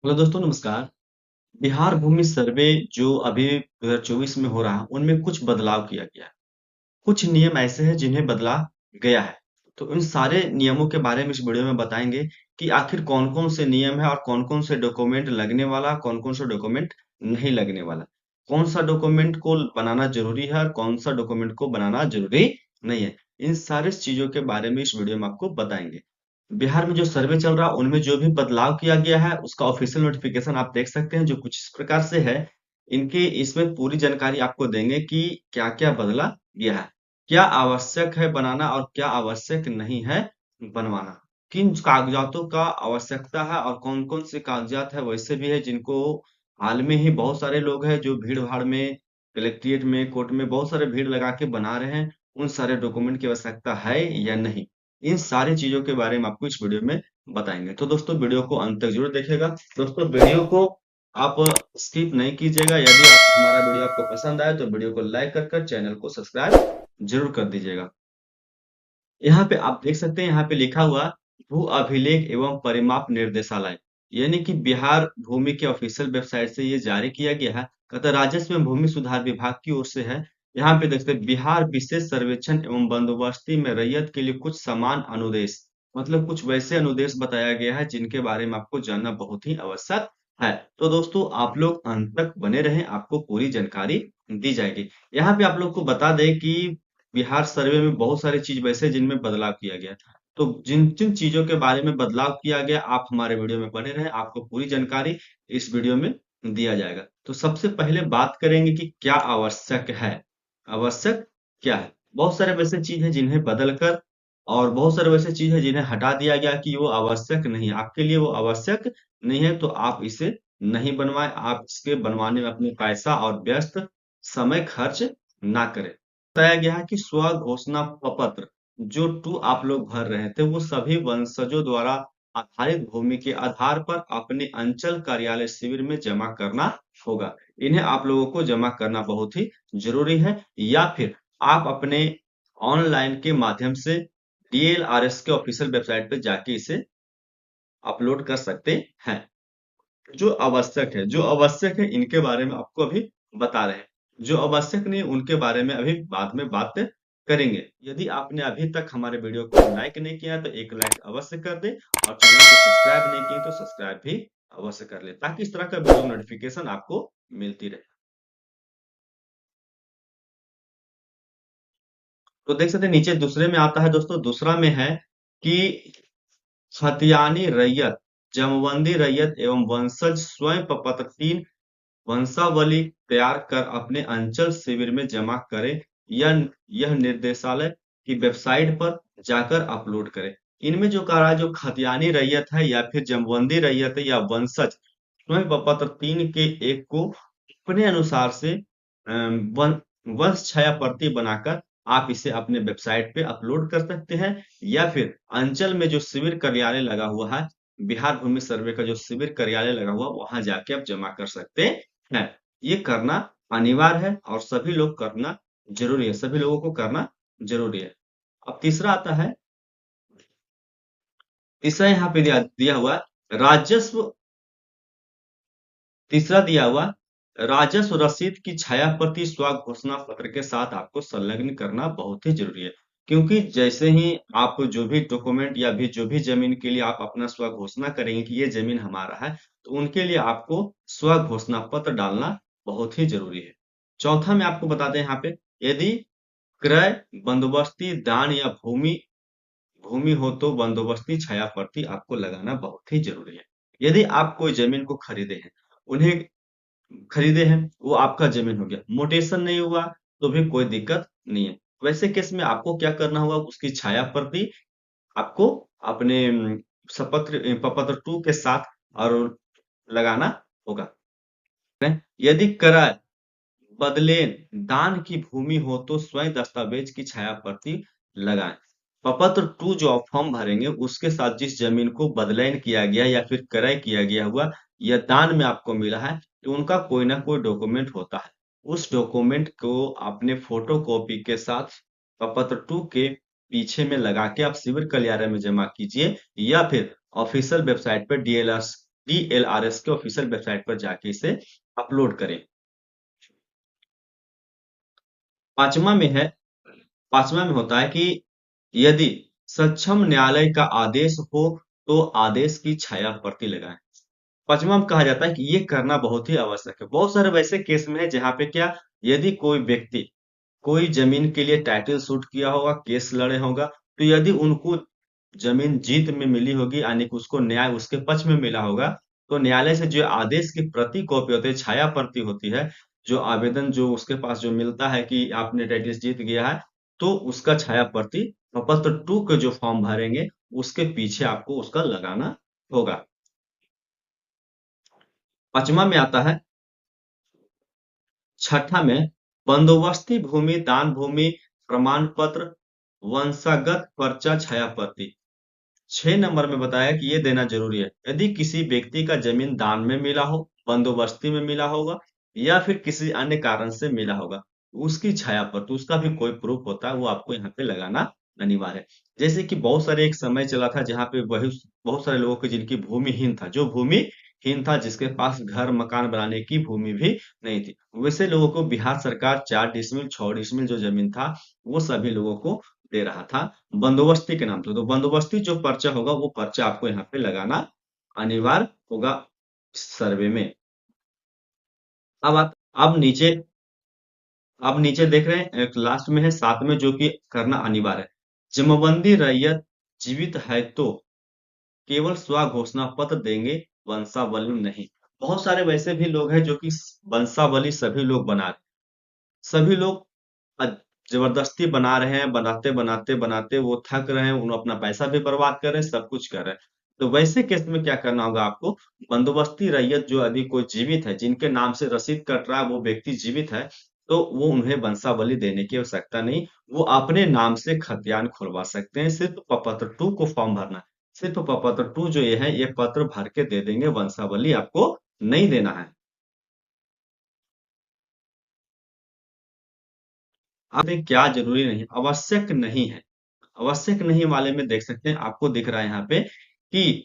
Hello दोस्तों, नमस्कार। बिहार भूमि सर्वे जो अभी 2024 में हो रहा है, उनमें कुछ बदलाव किया गया है। कुछ नियम ऐसे हैं जिन्हें बदला गया है। तो इन सारे नियमों के बारे में इस वीडियो में बताएंगे कि आखिर कौन-कौन से नियम है और कौन-कौन से डॉक्यूमेंट लगने वाला, कौन-कौन सा डॉक्यूमेंट नहीं लगने वाला। कौन सा डॉक्यूमेंट को बनाना जरूरी है और कौन सा डॉक्यूमेंट को बनाना जरूरी नहीं है। इन सारी चीजों के बारे में इस वीडियो में आपको बताएंगे। बिहार में जो सर्वे चल रहा है उनमें जो भी बदलाव किया गया है उसका ऑफिशियल नोटिफिकेशन आप देख सकते हैं, जो कुछ इस प्रकार से है। इनके इसमें पूरी जानकारी आपको देंगे कि क्या-क्या बदला गया है, क्या आवश्यक है बनाना और क्या आवश्यक नहीं है बनवाना, किन कागजातों का आवश्यकता है और कौन-कौन से कागजात है वैसे भी है जिनको हाल में ही बहुत सारे लोग हैं जो भीड़-भाड़ में, कलेक्ट्रेट में, कोर्ट में बहुत सारे भीड़ लगा के बना रहे हैं। उन सारे डॉक्यूमेंट की आवश्यकता है या नहीं, इन सारी चीजों के बारे में आपको इस वीडियो में बताएंगे। तो दोस्तों वीडियो को अंत तक जरूर देखिएगा। दोस्तों वीडियो को आप स्किप नहीं कीजिएगा। यदि आप हमारा वीडियो आपको पसंद आए तो वीडियो को लाइक कर चैनल को सब्सक्राइब जरूर कर दीजिएगा। यहाँ पे आप देख सकते हैं, यहाँ पे लिखा हुआ भू अभिलेख एवं परिमाप निर्देशालय, यानी कि बिहार भूमि के ऑफिशियल वेबसाइट से ये जारी किया गया है। कहता है राजस्व एवं भूमि सुधार विभाग की ओर से है। यहाँ पे देख सकते हैं बिहार विशेष सर्वेक्षण एवं बंदोबस्ती में रैयत के लिए कुछ समान अनुदेश, मतलब कुछ वैसे अनुदेश बताया गया है जिनके बारे में आपको जानना बहुत ही आवश्यक है। तो दोस्तों आप लोग अंत तक बने रहें, आपको पूरी जानकारी दी जाएगी। यहाँ पे आप लोग को बता दें कि बिहार सर्वे में बहुत सारी चीज वैसे हैं जिनमें बदलाव किया गया है। तो जिन जिन चीजों के बारे में बदलाव किया गया आप हमारे वीडियो में बने रहें, आपको पूरी जानकारी इस वीडियो में दिया जाएगा। तो सबसे पहले बात करेंगे कि क्या आवश्यक है। आवश्यक क्या है, बहुत सारे वैसे चीज है जिन्हें बदल कर और बहुत सारे वैसे चीज है जिन्हें हटा दिया गया कि वो आवश्यक नहीं है, आपके लिए वो आवश्यक नहीं है तो आप इसे नहीं बनवाएं, आप इसके बनवाने में अपने पैसा और व्यस्त समय खर्च ना करें। बताया गया है कि स्व घोषणा प्रपत्र जो आप लोग भर रहे थे वो सभी वंशजों द्वारा आधारित भूमि के आधार पर अपने अंचल कार्यालय शिविर में जमा करना होगा। इन्हें आप लोगों को जमा करना बहुत ही जरूरी है, या फिर आप अपने ऑनलाइन के माध्यम से डीएलआरएस के ऑफिशियल वेबसाइट पे जाके इसे अपलोड कर सकते हैं। जो आवश्यक है इनके बारे में आपको अभी बता रहे हैं। जो आवश्यक नहीं उनके बारे में अभी बाद में बात करेंगे। यदि आपने अभी तक हमारे वीडियो को लाइक नहीं किया तो एक लाइक अवश्य कर दे और चैनल को सब्सक्राइब नहीं किए तो सब्सक्राइब भी अवश्य कर ले, ताकि इस तरह का वीडियो नोटिफिकेशन आपको मिलती रहे। तो देख सकते हैं नीचे दूसरे में आता है दोस्तों, दूसरा में है कि खतियानी रैयत, जमबंदी रैयत एवं वंशज स्वयं प्रपत्र 3 वंशावली तैयार कर अपने अंचल शिविर में जमा करें। यह निर्देशालय की वेबसाइट पर जाकर अपलोड करें। इनमें जो कह रहा है, जो खतियानी रैयत है या फिर जमबंदी रैयत है या वंशज स्वयं प्रपत्र 3 के एक को अपने अनुसार से वंश छाया प्रति बनाकर आप इसे अपने वेबसाइट पे अपलोड कर सकते हैं, या फिर अंचल में जो शिविर कार्यालय लगा हुआ है, बिहार भूमि सर्वे का जो शिविर कार्यालय लगा हुआ वहां जाके आप जमा कर सकते हैं। ये करना अनिवार्य है और सभी लोग करना जरूरी है, सभी लोगों को करना जरूरी है। अब तीसरा आता है, तीसरा यहाँ पे दिया हुआ है, राजस्व, तीसरा दिया हुआ राजस्व रसीद की छाया प्रति स्व घोषणा पत्र के साथ आपको संलग्न करना बहुत ही जरूरी है। क्योंकि जैसे ही आप जो भी डॉक्यूमेंट या भी जो भी जमीन के लिए आप अपना स्व घोषणा करेंगे कि ये जमीन हमारा है, तो उनके लिए आपको स्व घोषणा पत्र डालना बहुत ही जरूरी है। चौथा में आपको बताते हैं यहाँ पे, यदि क्रय, बंदोबस्ती, दान या भूमि भूमि हो तो बंदोबस्ती छाया प्रति आपको लगाना बहुत ही जरूरी है। यदि आप कोई जमीन को खरीदे हैं, उन्हें खरीदे हैं, वो आपका जमीन हो गया, मोटेशन नहीं हुआ तो भी कोई दिक्कत नहीं है। वैसे केस में आपको क्या करना होगा, उसकी छाया प्रति आपको अपने प्रपत्र 2 के साथ और लगाना होगा। यदि क्रय, बदलें, दान की भूमि हो तो स्वयं दस्तावेज की छाया प्रति लगाएं। प्रपत्र 2 जो आप फॉर्म भरेंगे उसके साथ जिस जमीन को बदलैन किया गया या फिर क्रय किया गया हुआ या दान में आपको मिला है, तो उनका कोई ना कोई डॉक्यूमेंट होता है। उस डॉक्यूमेंट को अपने फोटो कॉपी के साथ प्रपत्र 2 के पीछे में लगा के आप सिविल कार्यालय में जमा कीजिए, या फिर ऑफिशियल वेबसाइट पर DLRS के ऑफिशियल वेबसाइट पर जाके इसे अपलोड करें। पांचवा में है, पांचवा में होता है कि यदि सक्षम न्यायालय का आदेश हो तो आदेश की छाया प्रति लगाएं। पांचवा में कहा जाता है कि ये करना बहुत ही आवश्यक है। बहुत सारे वैसे केस में है जहाँ पे क्या, यदि कोई व्यक्ति कोई जमीन के लिए टाइटल सूट किया होगा, केस लड़े होगा, तो यदि उनको जमीन जीत में मिली होगी, यानी कि उसको न्याय उसके पक्ष में मिला होगा, तो न्यायालय से जो आदेश की प्रति कॉपी होती है, छाया प्रति होती है, जो आवेदन जो उसके पास जो मिलता है कि आपने टाइटल जीत गया है, तो उसका छाया प्रति प्रपत्र 2 के जो फॉर्म भरेंगे उसके पीछे आपको उसका लगाना होगा। पांचवा में आता है, छठा में बंदोबस्ती भूमि, दान भूमि प्रमाण पत्र, वंशागत पर्चा छाया प्रति। 6 नंबर में बताया कि ये देना जरूरी है। यदि किसी व्यक्ति का जमीन दान में मिला हो, बंदोबस्ती में मिला होगा, या फिर किसी अन्य कारण से मिला होगा, उसकी छाया पर तो उसका भी कोई प्रूफ होता है, वो आपको यहाँ पे लगाना अनिवार्य है। जैसे कि बहुत सारे एक समय चला था जहाँ पे वही बहुत सारे लोगों की जिनकी भूमिहीन था, जो भूमिहीन था, जिसके पास घर मकान बनाने की भूमि भी नहीं थी, वैसे लोगों को बिहार सरकार 4 डिसमिल 6 डिसमिल जो जमीन था वो सभी लोगों को दे रहा था बंदोबस्ती के नाम से। तो बंदोबस्ती जो पर्चा होगा वो पर्चा आपको यहाँ पे लगाना अनिवार्य होगा सर्वे में। अब आप अब नीचे देख रहे हैं, एक लास्ट में है 7 में, जो कि करना अनिवार्य है। जमबंदी रैयत जीवित है तो केवल स्व घोषणा पत्र देंगे, वंशावली नहीं। बहुत सारे वैसे भी लोग हैं जो कि वंशावली सभी लोग बना रहे, सभी लोग अ- जबरदस्ती बना रहे हैं, बनाते बनाते बनाते वो थक रहे हैं, उन्हें अपना पैसा भी बर्बाद कर रहे हैं, सब कुछ कर रहे हैं। तो वैसे केस में क्या करना होगा आपको, बंदोबस्ती रैयत जो यदि कोई जीवित है, जिनके नाम से रसीद कट रहा है, वो व्यक्ति जीवित है, तो वो उन्हें वंशावली देने की आवश्यकता नहीं, वो अपने नाम से खतियान खुलवा सकते हैं। सिर्फ प्रपत्र 2 को फॉर्म भरना है, सिर्फ प्रपत्र 2 जो ये है, ये पत्र भर के दे देंगे, वंशावली आपको नहीं देना है। आप देखें क्या जरूरी नहीं, आवश्यक नहीं है। आवश्यक नहीं वाले में देख सकते हैं, आपको दिख रहा है यहाँ पे कि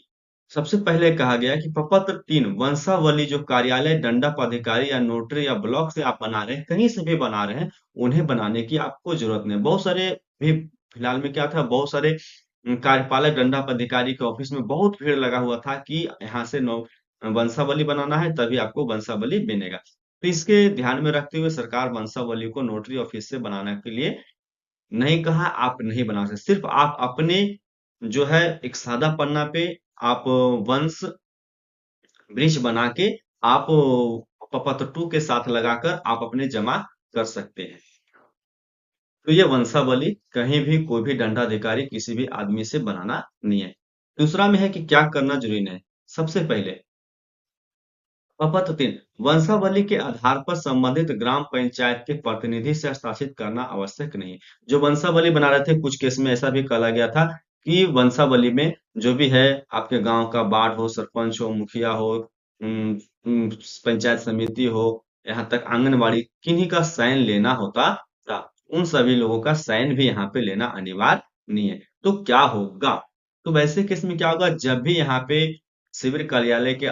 सबसे पहले कहा गया कि प्रपत्र 3 वंशावली जो कार्यालय, दंडक अधिकारी या नोटरी या ब्लॉक से आप बना रहे हैं, कहीं से भी बना रहे हैं, उन्हें बनाने की आपको जरूरत नहीं। बहुत सारे भी फिलहाल में क्या था, बहुत सारे कार्यपालक दंडक अधिकारी के ऑफिस में बहुत भीड़ लगा हुआ था कि यहाँ से वंशावली बनाना है तभी आपको वंशावली बनेगा। तो इसके ध्यान में रखते हुए सरकार वंशावली को नोटरी ऑफिस से बनाने के लिए नहीं कहा, आप नहीं बना सकते। सिर्फ आप अपने जो है एक सादा पन्ना पे आप वंश वृक्ष बना के आप प्रपत्र 2 के साथ लगाकर आप अपने जमा कर सकते हैं। तो ये वंशावली कहीं भी कोई भी दंडाधिकारी किसी भी आदमी से बनाना नहीं है। दूसरा में है कि क्या करना जरूरी नहीं है। सबसे पहले प्रपत्र 3 वंशावली के आधार पर संबंधित ग्राम पंचायत के प्रतिनिधि से हस्ताक्षरित करना आवश्यक नहीं। जो वंशावली बना रहे थे, कुछ केस में ऐसा भी कहा गया था कि वंशावली में जो भी है, आपके गांव का वार्ड हो, सरपंच हो, मुखिया हो, उम, उम, पंचायत समिति हो, यहाँ तक आंगनबाड़ी, किन्हीं का साइन लेना होता था। उन सभी लोगों का साइन भी यहाँ पे लेना अनिवार्य नहीं है। तो क्या होगा, तो वैसे केस में क्या होगा, जब भी यहाँ पे शिविर कार्यालय के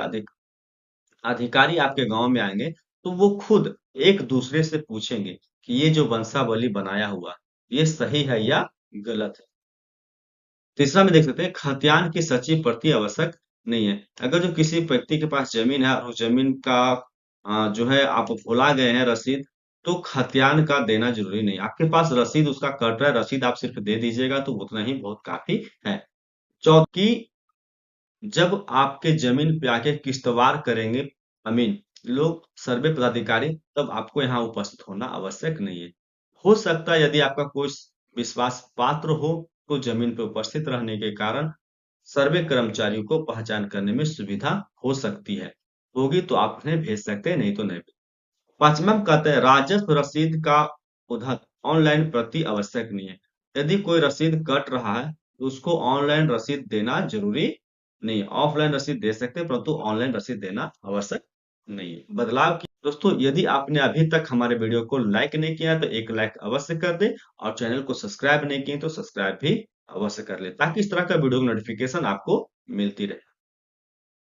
अधिकारी आपके गांव में आएंगे, तो वो खुद एक दूसरे से पूछेंगे कि ये जो वंशावली बनाया हुआ, ये सही है या गलत है। तीसरा में देख सकते हैं, खतियान की सच्ची प्रति आवश्यक नहीं है। अगर जो किसी व्यक्ति के पास जमीन है और उस जमीन का जो है आप भुला गए हैं रसीद, तो खतियान का देना जरूरी नहीं। आपके पास रसीद उसका कट रहा है, रसीद आप सिर्फ दे दीजिएगा तो उतना ही बहुत काफी है। चौथी, जब आपके जमीन पे आके किश्तवाड़ करेंगे अमीन लोग, सर्वे पदाधिकारी, तब आपको यहाँ उपस्थित होना आवश्यक नहीं है। हो सकता है यदि आपका कोई विश्वास पात्र हो, तो जमीन पे उपस्थित रहने के कारण सर्वे कर्मचारियों को पहचान करने में सुविधा हो सकती है। होगी तो आप उन्हें भेज सकते हैं, नहीं तो नहीं। पांचवा में कहते हैं राजस्व रसीद का उद्धत ऑनलाइन प्रति आवश्यक नहीं है। यदि कोई रसीद कट रहा है तो उसको ऑनलाइन रसीद देना जरूरी नहीं है। ऑफलाइन रसीद दे सकते हैं, परंतु ऑनलाइन रसीद देना आवश्यक नहीं है। बदलाव की दोस्तों, यदि आपने अभी तक हमारे वीडियो को लाइक नहीं किया तो एक लाइक अवश्य कर दे, और चैनल को सब्सक्राइब नहीं किए तो सब्सक्राइब भी अवश्य कर ले, ताकि इस तरह का वीडियो नोटिफिकेशन आपको मिलती रहे।